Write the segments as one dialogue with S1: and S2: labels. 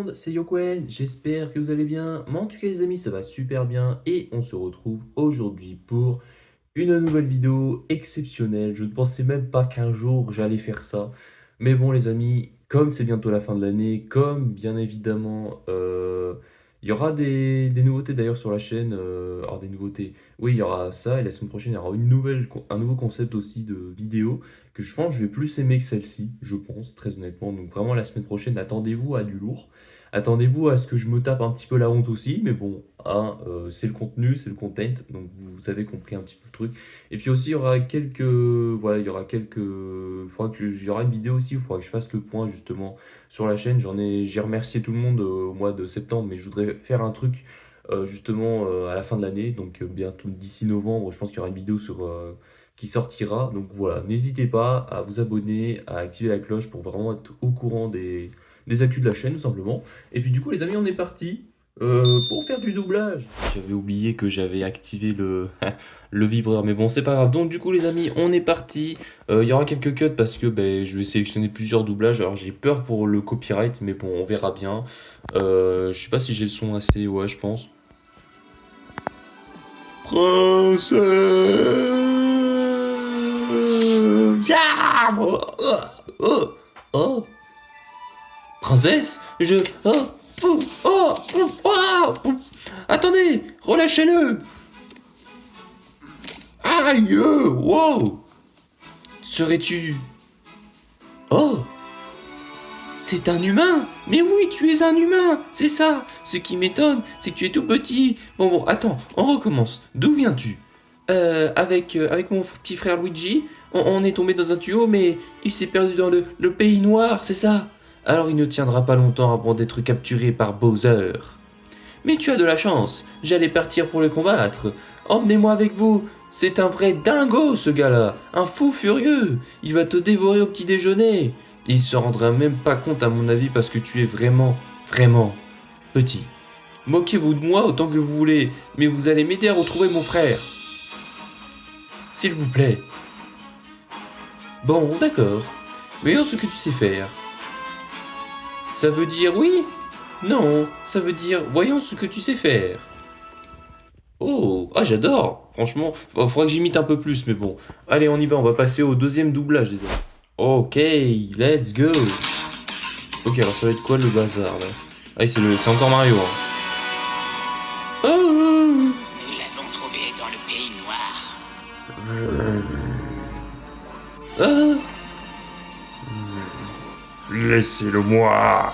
S1: monde, c'est Yokwen, j'espère que vous allez bien. Mais en tout cas les amis, ça va super bien et on se retrouve aujourd'hui pour une nouvelle vidéo exceptionnelle. Je ne pensais même pas qu'un jour j'allais faire ça. Mais bon les amis, comme c'est bientôt la fin de l'année, comme bien évidemment il y aura des nouveautés d'ailleurs sur la chaîne. Alors des nouveautés, oui il y aura ça et la semaine prochaine il y aura un nouveau concept aussi de vidéo que je pense que je vais plus aimer que celle-ci, je pense, très honnêtement. Donc vraiment la semaine prochaine, attendez-vous à du lourd. Attendez-vous à ce que je me tape un petit peu la honte aussi, mais bon, hein, c'est le contenu, c'est le content, donc vous avez compris un petit peu le truc. Et puis aussi, il y aura quelques, voilà, il y aura quelques, il y aura une vidéo aussi, il faudra que je fasse le point justement sur la chaîne. J'ai remercié tout le monde au mois de septembre, mais je voudrais faire un truc justement à la fin de l'année, donc bientôt d'ici novembre, je pense qu'il y aura une vidéo qui sortira. Donc voilà, n'hésitez pas à vous abonner, à activer la cloche pour vraiment être au courant des actus de la chaîne, tout simplement. Et puis du coup, les amis, on est parti pour faire du doublage. J'avais oublié que j'avais activé le vibreur, mais bon, c'est pas grave. Donc du coup, les amis, on est parti. Il y aura quelques cuts parce que ben, je vais sélectionner plusieurs doublages. Alors j'ai peur pour le copyright, mais bon, on verra bien. Je sais pas si j'ai le son assez, ouais, je pense. Princesse. Ah, oh, oh, oh. Princesse, oh, oh, oh, oh, oh. Attendez, relâchez-le. Aïe, wow. Serais-tu... Oh, c'est un humain. Mais oui, tu es un humain, c'est ça. Ce qui m'étonne, c'est que tu es tout petit. Bon, attends, on recommence. D'où viens-tu avec mon petit frère Luigi, on est tombé dans un tuyau, mais il s'est perdu dans le pays noir, c'est ça. Alors il ne tiendra pas longtemps avant d'être capturé par Bowser. Mais tu as de la chance, j'allais partir pour le combattre. Emmenez-moi avec vous. C'est un vrai dingo, ce gars-là. Un fou furieux. Il va te dévorer au petit déjeuner. Il se rendra même pas compte, à mon avis, parce que tu es vraiment, vraiment petit. Moquez-vous de moi autant que vous voulez, mais vous allez m'aider à retrouver mon frère. S'il vous plaît. Bon, d'accord. Voyons ce que tu sais faire. Ça veut dire oui? Non, ça veut dire voyons ce que tu sais faire. Oh, ah j'adore. Franchement, faudra que j'imite un peu plus, mais bon. Allez, on y va, on va passer au deuxième doublage, les amis. Ok, let's go. Ok, alors ça va être quoi le bazar là? Ah, c'est encore Mario. Hein. Oh,
S2: Nous l'avons trouvé dans le pays noir.
S1: ah,
S3: Laissez-le moi.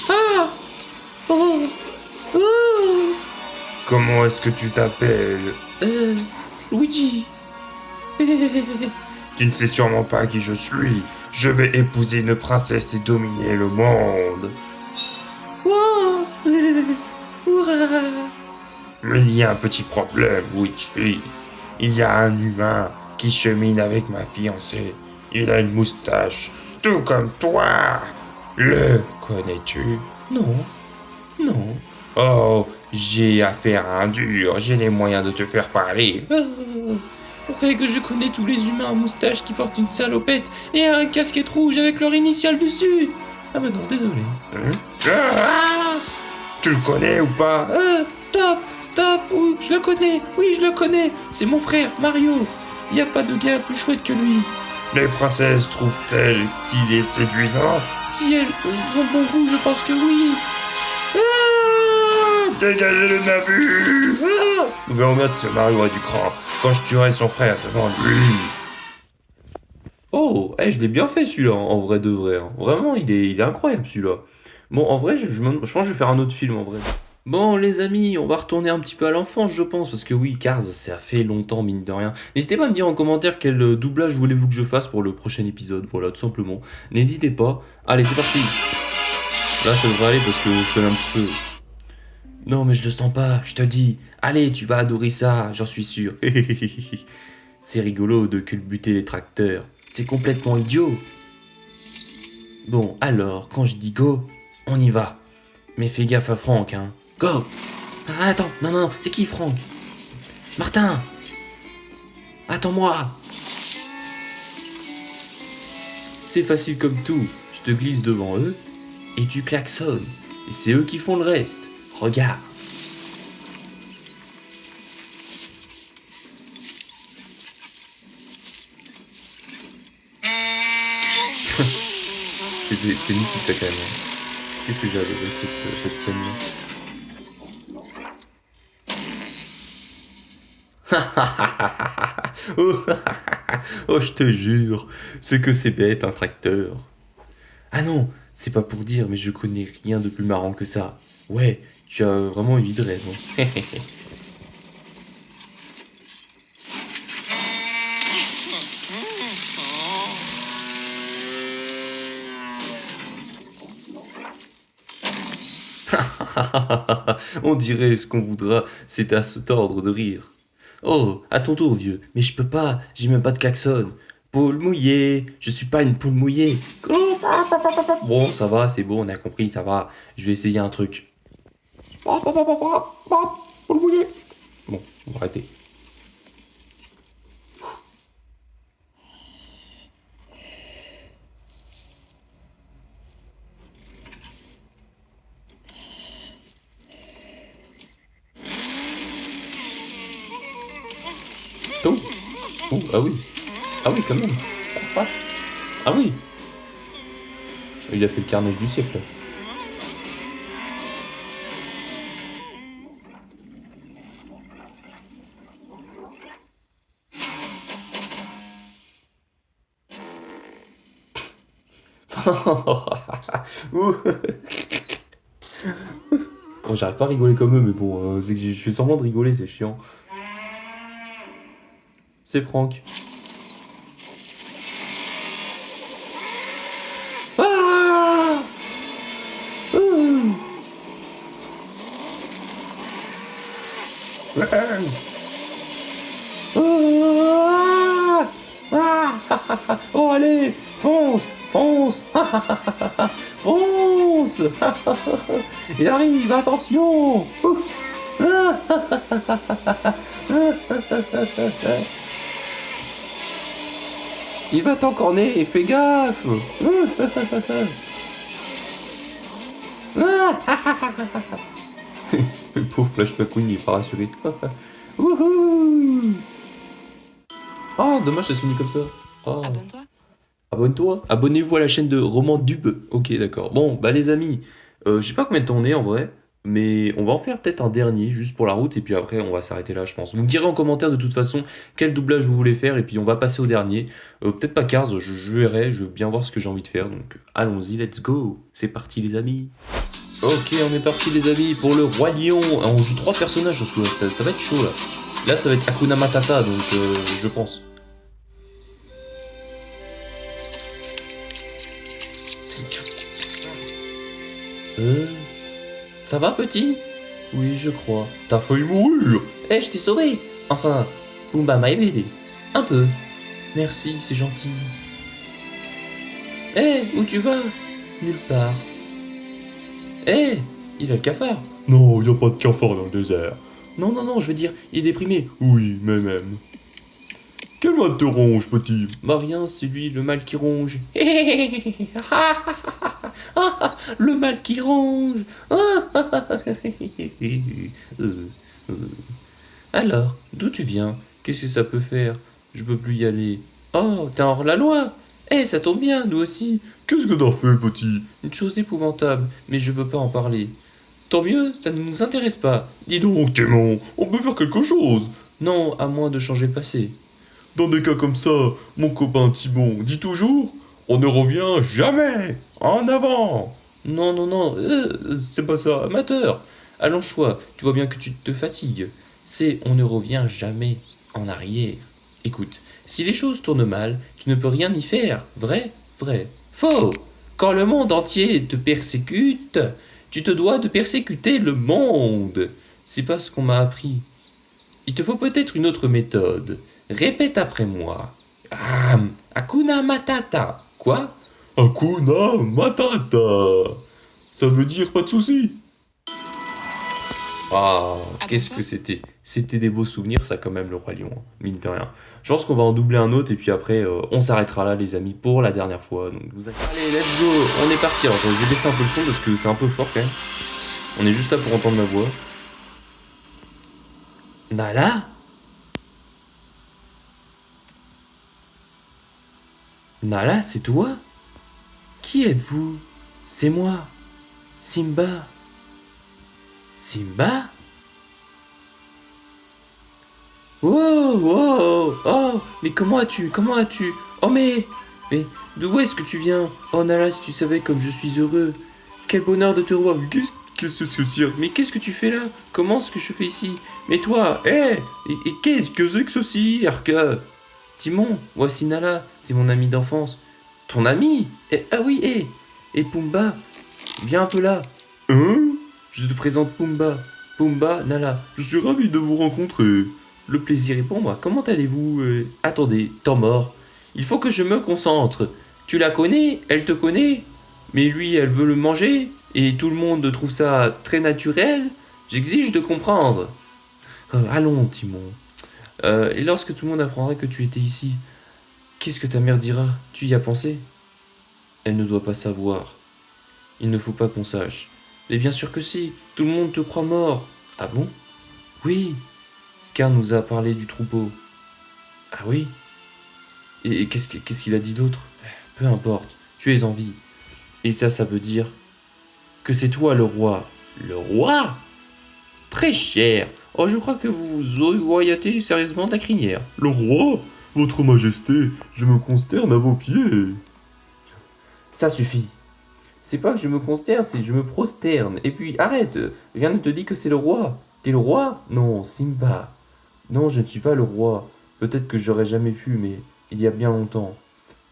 S1: ah, oh, oh,
S3: Comment est-ce que tu t'appelles?
S1: Luigi.
S3: Tu ne sais sûrement pas qui je suis. Je vais épouser une princesse et dominer le monde.
S1: Wow. Hurrah.
S3: Mais il y a un petit problème, Luigi. Il y a un humain qui chemine avec ma fiancée. Il a une moustache, tout comme toi. Le connais-tu?
S1: Non, non.
S3: Oh, j'ai affaire à un dur. J'ai les moyens de te faire parler.
S1: Vous croyez que je connais tous les humains à moustache qui portent une salopette et un casquette rouge avec leur initiale dessus? Ah bah non, désolé.
S3: Hein? Ah! Tu le connais ou pas?
S1: Stop, oui, je le connais, c'est mon frère, Mario. Y a pas de gars plus chouette que lui.
S3: Les princesses trouvent-elles qu'il est séduisant?
S1: Si elles ont bon goût, je pense que oui.
S3: Ah! Dégagez le nabu! Ah! Nous verrons bien si Mario a du cran quand je tuerai son frère devant lui.
S1: Oh, je l'ai bien fait celui-là, en vrai de vrai. Hein. Vraiment, il est incroyable celui-là. Bon, en vrai, je pense que je vais faire un autre film en vrai. Bon, les amis, on va retourner un petit peu à l'enfance, je pense, parce que oui, Cars, ça fait longtemps, mine de rien. N'hésitez pas à me dire en commentaire quel doublage voulez-vous que je fasse pour le prochain épisode, voilà, tout simplement. N'hésitez pas. Allez, c'est parti. Là, ça devrait aller parce que je connais un petit peu. Non, mais je le sens pas, je te dis. Allez, tu vas adorer ça, j'en suis sûr. C'est rigolo de culbuter les tracteurs. C'est complètement idiot. Bon, alors, quand je dis go, on y va. Mais fais gaffe à Franck, hein. Go! Ah, attends, non, c'est qui Franck? Martin! Attends-moi! C'est facile comme tout. Je te glisse devant eux et tu klaxonnes. Et c'est eux qui font le reste. Regarde. C'était mythique ça quand même. Qu'est-ce que j'ai adoré cette scène-là. Oh, oh, je te jure, ce que c'est bête un tracteur. Ah non, c'est pas pour dire, mais je connais rien de plus marrant que ça. Ouais, tu as vraiment une vie de rêve. Hein. On dirait ce qu'on voudra, c'est à se tordre de rire. Oh, à ton tour, vieux. Mais je peux pas, j'ai même pas de klaxon. Poule mouillée, je suis pas une poule mouillée. Bon, ça va, c'est bon, on a compris, ça va. Je vais essayer un truc. Poule mouillée. Bon, on va arrêter. Oh, oh, ah oui. Ah oui, quand même. Ah oui. Il a fait le carnage du siècle. Bon, j'arrive pas à rigoler comme eux, mais bon, c'est que je fais semblant de rigoler, c'est chiant. C'est Franck. Ah Ah Ah Oh, allez, fonce, fonce, fonce. Il arrive, attention. Il va t'encorner, fais gaffe. Le pauvre Flash McQueen, il est pas rassuré. Wouhou. Oh, dommage, ça se finit comme ça. Oh.
S4: Abonne-toi.
S1: Abonne-toi. Abonnez-vous à la chaîne de Roman Dub. Ok, d'accord. Bon, bah les amis, je sais pas combien de temps on est en vrai, mais on va en faire peut-être un dernier, juste pour la route, et puis après on va s'arrêter là, je pense. Vous me direz en commentaire de toute façon quel doublage vous voulez faire, et puis on va passer au dernier. Peut-être pas Cars, je verrai, je veux bien voir ce que j'ai envie de faire, donc allons-y, let's go. C'est parti les amis. Ok, on est parti les amis pour le Roi Lion. Ah, on joue 3 personnages, parce que ça va être chaud là. Là ça va être Hakuna Matata, donc je pense. Ça va, petit? Oui, je crois. T'as failli mourir! Eh, je t'ai sauvé! Enfin, Pumba m'a aidé. Un peu. Merci, c'est gentil. Eh, où tu vas? Nulle part. Eh, il a le cafard.
S3: Non, y a pas de cafard dans le désert.
S1: Non, non, non, je veux dire, il est déprimé.
S3: Oui, mais même. Quel mal te ronge, petit?
S1: Bah rien, c'est lui, le mal qui ronge. Le mal qui ronge. Alors, d'où tu viens? Qu'est-ce que ça peut faire? Je peux plus y aller. Oh, t'es hors la loi. Eh, ça tombe bien, nous aussi.
S3: Qu'est-ce que t'as fait, petit?
S1: Une chose épouvantable, mais je peux pas en parler. Tant mieux, ça ne nous intéresse pas. Dis donc.
S3: Donc, Témon, on peut faire quelque chose.
S1: Non, à moins de changer le passé.
S3: Dans des cas comme ça, mon copain Timon dit toujours, on ne revient jamais en avant.
S1: Non, non, non, c'est pas ça, amateur. Allons, choix, tu vois bien que tu te fatigues. C'est on ne revient jamais en arrière. Écoute, si les choses tournent mal, tu ne peux rien y faire. Vrai, vrai, faux. Quand le monde entier te persécute, tu te dois de persécuter le monde. C'est pas ce qu'on m'a appris. Il te faut peut-être une autre méthode. Répète après moi. Ah, Hakuna Matata. Quoi?
S3: Hakuna Matata. Ça veut dire pas de soucis.
S1: Ah, qu'est-ce
S4: Abonne-toi.
S1: que c'était? C'était des beaux souvenirs, ça, quand même, le Roi Lion, hein, mine de rien. Je pense qu'on va en doubler un autre, et puis après, on s'arrêtera là, les amis, pour la dernière fois. Donc, Allez, let's go, on est parti. Alors, je vais baisser un peu le son, parce que c'est un peu fort, quand même. On est juste là pour entendre ma voix. Nala? Nala, c'est toi? Qui êtes-vous? C'est moi, Simba. Simba? Oh, oh, oh, mais comment as-tu? Comment as-tu? Oh, mais, d'où est-ce que tu viens? Oh, Nala, si tu savais comme je suis heureux. Quel bonheur de te revoir. Mais qu'est-ce que c'est que ça? Mais qu'est-ce que tu fais là? Comment est-ce que je fais ici? Mais toi, et qu'est-ce que c'est que ceci, Arca? Timon, voici Nala, c'est mon ami d'enfance. Ton ami? Ah oui, et Pumba, viens un peu là.
S3: Hein?
S1: Je te présente Pumba. Pumba, Nala.
S3: Je suis ravi de vous rencontrer.
S1: Le plaisir est pour moi. Comment allez-vous? Attendez, temps mort. Il faut que je me concentre. Tu la connais? Elle te connaît? Mais lui, elle veut le manger? Et tout le monde trouve ça très naturel? J'exige de comprendre. Allons, Timon. Et lorsque tout le monde apprendra que tu étais ici, qu'est-ce que ta mère dira? Tu y as pensé? Elle ne doit pas savoir. Il ne faut pas qu'on sache. Mais bien sûr que si, tout le monde te croit mort. Ah bon? Oui, Scar nous a parlé du troupeau. Ah oui? Et qu'est-ce qu'il a dit d'autre? Peu importe, tu es en vie. Et ça veut dire que c'est toi le roi. Le roi? Très cher. Oh, je crois que vous voyatez sérieusement de la crinière.
S3: Le roi? Votre Majesté, je me consterne à vos pieds.
S1: Ça suffit. C'est pas que je me consterne, c'est que je me prosterne. Et puis, arrête, rien ne te dit que c'est le roi. T'es le roi? Non, Simba. Non, je ne suis pas le roi. Peut-être que j'aurais jamais pu, mais il y a bien longtemps.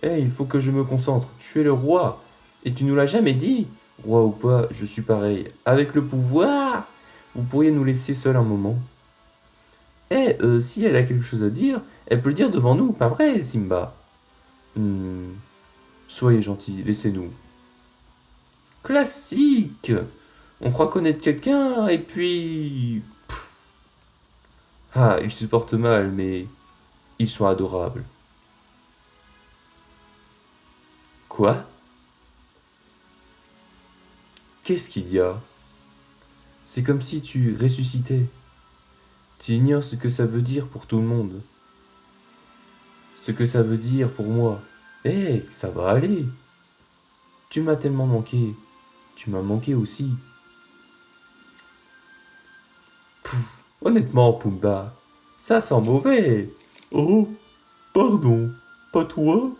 S1: Il faut que je me concentre. Tu es le roi. Et tu nous l'as jamais dit. Roi ou pas, je suis pareil. Avec le pouvoir, vous pourriez nous laisser seuls un moment. Si elle a quelque chose à dire, elle peut le dire devant nous, pas vrai, Simba? Soyez gentil, laissez-nous. Classique. On croit connaître quelqu'un, et puis... Ah, ils se portent mal, mais ils sont adorables. Quoi? Qu'est-ce qu'il y a? C'est comme si tu ressuscitais. Tu ignores ce que ça veut dire pour tout le monde. Ce que ça veut dire pour moi. Ça va aller. Tu m'as tellement manqué. Tu m'as manqué aussi. Honnêtement, Pumba, ça sent mauvais.
S3: Oh, pardon. Pas toi?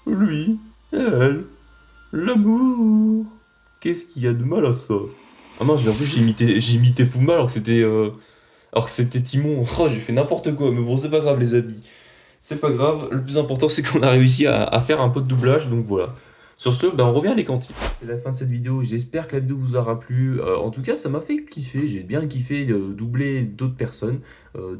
S3: Lui, elle, l'amour. Qu'est-ce qu'il y a de mal à ça?
S1: Ah mince, en plus j'ai imité Pumba alors que c'était Timon. Oh, j'ai fait n'importe quoi, mais bon, c'est pas grave, les amis. C'est pas grave, le plus important c'est qu'on a réussi à faire un peu de doublage, donc voilà. Sur ce, on revient à l'équanti. C'est la fin de cette vidéo, j'espère que la vidéo vous aura plu. En tout cas, ça m'a fait kiffer, j'ai bien kiffé doubler d'autres personnes,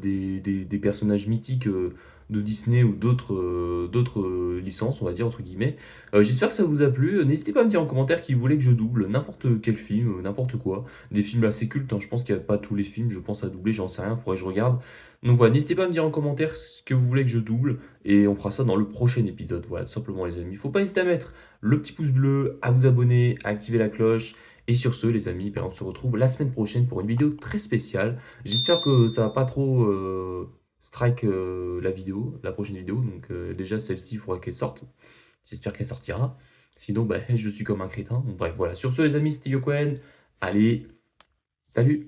S1: des personnages mythiques de Disney ou d'autres licences, on va dire, entre guillemets. J'espère que ça vous a plu. N'hésitez pas à me dire en commentaire qui voulait que je double n'importe quel film, n'importe quoi. Des films assez cultes, hein, je pense qu'il n'y a pas tous les films, je pense à doubler, j'en sais rien, faudrait que je regarde. Donc voilà, n'hésitez pas à me dire en commentaire ce que vous voulez que je double, et on fera ça dans le prochain épisode. Voilà, tout simplement les amis. Faut pas hésiter à mettre le petit pouce bleu, à vous abonner, à activer la cloche. Et sur ce, les amis, on se retrouve la semaine prochaine pour une vidéo très spéciale. J'espère que ça va pas trop strike la vidéo, la prochaine vidéo. Donc déjà, celle-ci, il faudra qu'elle sorte. J'espère qu'elle sortira. Sinon, je suis comme un crétin. Donc bref, voilà. Sur ce, les amis, c'était Yokoen. Allez, salut!